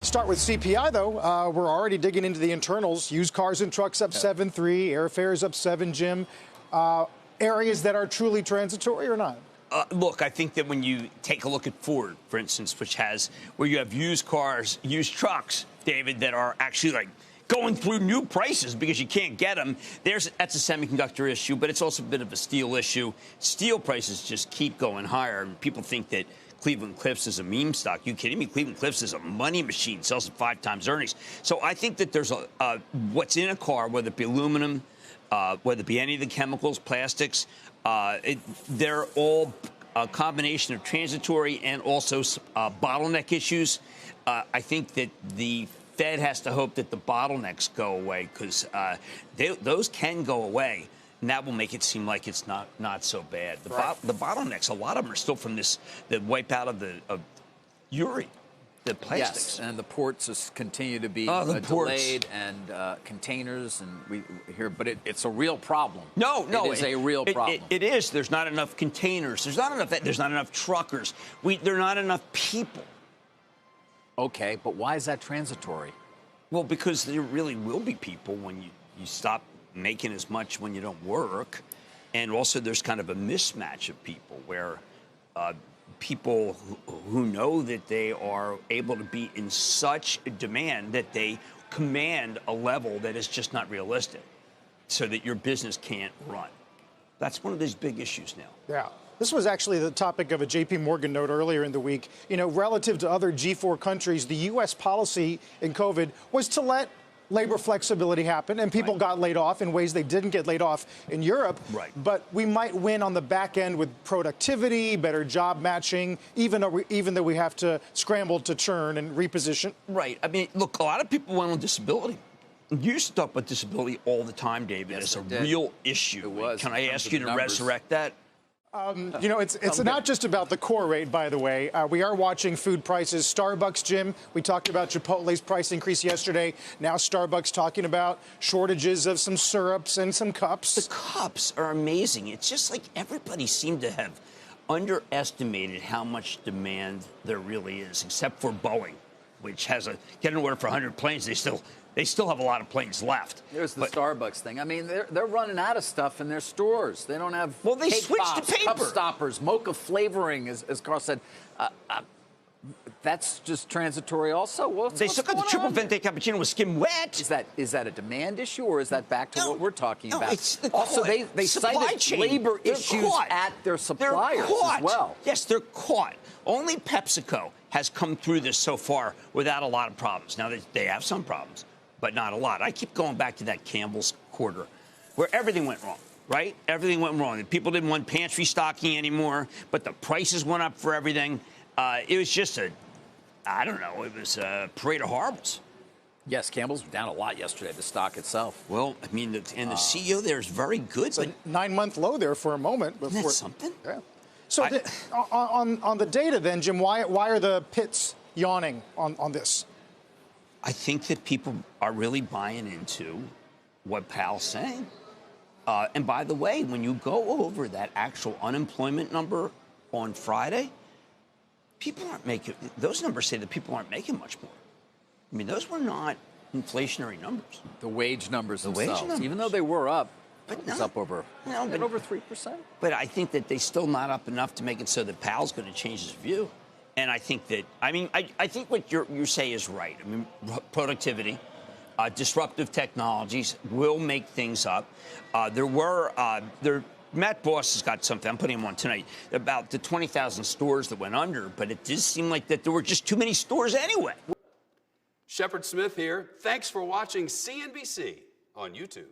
Start with CPI, though. We're already digging into the internals. Used cars and trucks up 7.3, airfares up 7, Jim. Areas that are truly transitory or not? Look, I think that when you take a look at Ford, for instance, where you have used cars, used trucks, David, that are actually like going through new prices because you can't get them. That's a semiconductor issue, but it's also a bit of a steel issue. Steel prices just keep going higher, and people think that Cleveland Cliffs is a meme stock. You kidding me? Cleveland Cliffs is a money machine, sells at 5 times earnings. So I think that there's what's in a car, whether it be aluminum, whether it be any of the chemicals, plastics, they're all a combination of transitory and also bottleneck issues. I think that the Fed has to hope that the bottlenecks go away because those can go away. And that will make it seem like it's not so bad. The bottlenecks, a lot of them are still from the wipeout of Uri, the plastics. Yes, and the ports just continue to be delayed, and containers, and we hear, but it's a real problem. No, it is a real problem. It is. There's not enough containers. There's not enough truckers. There are not enough people. Okay, but why is that transitory? Well, because there really will be people when you stop making as much when you don't work. And also there's kind of a mismatch of people where people who know that they are able to be in such demand that they command a level that is just not realistic so that your business can't run. That's one of these big issues now. Yeah. This was actually the topic of a J.P. Morgan note earlier in the week. You know, relative to other G4 countries, the U.S. policy in COVID was to let labor flexibility happen, and people got laid off in ways they didn't get laid off in Europe. Right. But we might win on the back end with productivity, better job matching, even though we have to scramble to churn and reposition. Right. I mean, look, a lot of people went on disability. You used to talk about disability all the time, David, as a real issue. It was. Can I ask you to resurrect that? You know, it's not just about the core rate, by the way. We are watching food prices. Starbucks, Jim, we talked about Chipotle's price increase yesterday. Now Starbucks talking about shortages of some syrups and some cups. The cups are amazing. It's just like everybody seemed to have underestimated how much demand there really is, except for Boeing, which has get an order for 100 planes. They still have a lot of planes left. There's the Starbucks thing. I mean, they're running out of stuff in their stores. They don't have they cake switched pops, to paper. cup stoppers, mocha flavoring, as Carl said. That's just transitory also. They still got the triple venti cappuccino with skim wet. Is that a demand issue, or is that back to what we're talking about? It's the also, they cited labor issues at their suppliers as well. Yes, they're caught. Only PepsiCo has come through this so far without a lot of problems. Now, they have some problems, but not a lot. I keep going back to that Campbell's quarter where everything went wrong, right? Everything went wrong. People didn't want pantry stocking anymore, but the prices went up for everything. It was just it was a parade of horribles. Yes, Campbell's down a lot yesterday, the stock itself. Well, I mean, the CEO there is very good. It's a 9-month low there for a moment. Isn't that something? Yeah. So on the data then, Jim, why are the pits yawning on this? I think that people are really buying into what Powell's saying. And by the way, when you go over that actual unemployment number on Friday, those numbers say that people aren't making much more. I mean, those were not inflationary numbers. The wage numbers themselves, even though they were up, it was up over 3%. But I think that they're still not up enough to make it so that Powell's going to change his view. And I think I think what you say is right. I mean, productivity, disruptive technologies will make things up. Matt Boss has got something, I'm putting him on tonight, about the 20,000 stores that went under, but it did seem like that there were just too many stores anyway. Shepard Smith here. Thanks for watching CNBC on YouTube.